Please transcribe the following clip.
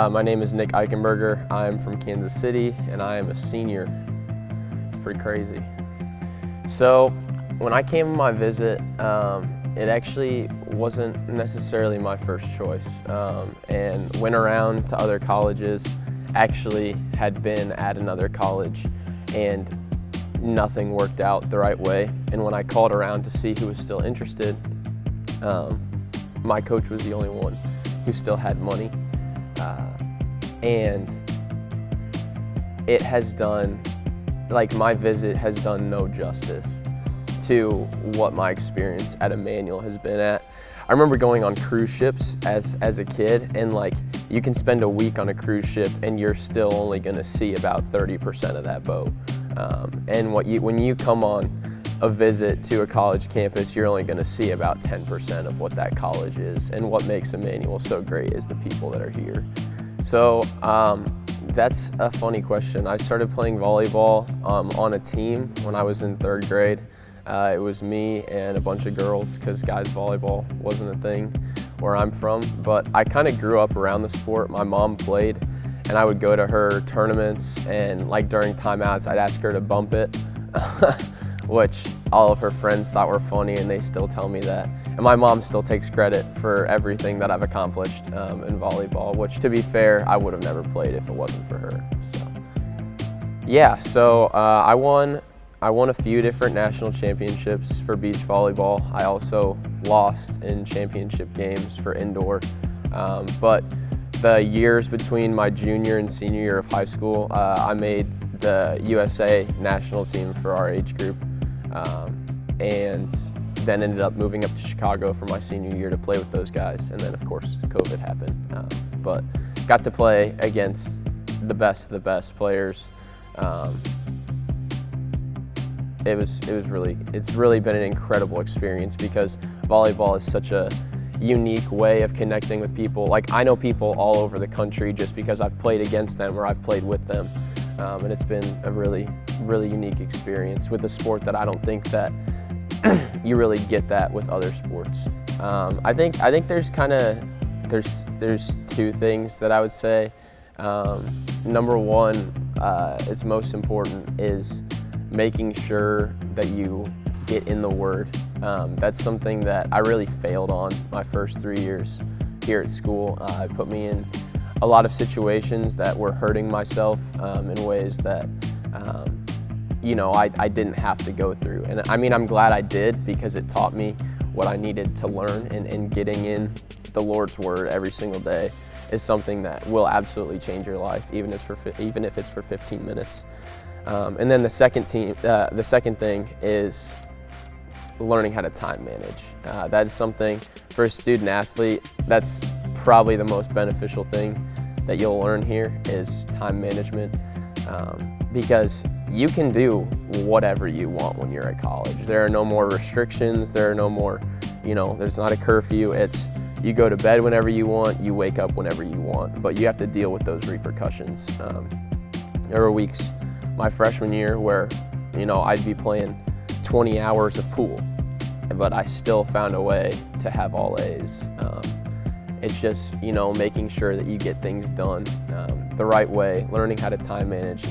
My name is Eichenberger. I'm from Kansas City and I am a senior. It's pretty crazy. So when I came on my visit, it actually wasn't necessarily my first choice, and went around to other colleges, actually had been at another college, and nothing worked out the right way. And when I called around to see who was still interested, my coach was the only one who still had money. And it has done, my visit has done no justice to what my experience at Emmanuel has been at. I remember going on cruise ships as a kid, and you can spend a week on a cruise ship and you're still only gonna see about 30% of that boat. And when you come on a visit to a college campus, you're only gonna see about 10% of what that college is. And what makes Emmanuel so great is the people that are here. So that's a funny question. I started playing volleyball on a team when I was in 3rd grade. It was me and a bunch of girls, because guys volleyball wasn't a thing where I'm from. But I kind of grew up around the sport. My mom played, and I would go to her tournaments, and during timeouts I'd ask her to bump it, which all of her friends thought were funny, and they still tell me that. And my mom still takes credit for everything that I've accomplished in volleyball, which, to be fair, I would have never played if it wasn't for her. So yeah, I won a few different national championships for beach volleyball. I also lost in championship games for indoor. But the years between my junior and senior year of high school, I made the USA national team for our age group, and then ended up moving up to Chicago for my senior year to play with those guys. And then, of course, COVID happened. But got to play against the best of the best players. It's really been an incredible experience, because volleyball is such a unique way of connecting with people. I know people all over the country just because I've played against them or I've played with them. And it's been a really unique experience with a sport that I don't think that you really get that with other sports. I think there's two things that I would say. Number one, it's most important, is making sure that you get in the Word. That's something that I really failed on my first 3 years here at school. It put me in a lot of situations that were hurting myself in ways that I didn't have to go through. And I mean, I'm glad I did, because it taught me what I needed to learn, and getting in the Lord's Word every single day is something that will absolutely change your life, even if it's for 15 minutes. And then the second thing is learning how to time manage. That is something, for a student athlete, that's probably the most beneficial thing that you'll learn here, is time management. Because you can do whatever you want when you're at college. There are no more restrictions, there are no more, there's not a curfew. It's, you go to bed whenever you want, you wake up whenever you want, but you have to deal with those repercussions. There were weeks my freshman year where, I'd be playing 20 hours of pool, but I still found a way to have all A's. It's just, making sure that you get things done the right way, learning how to time manage.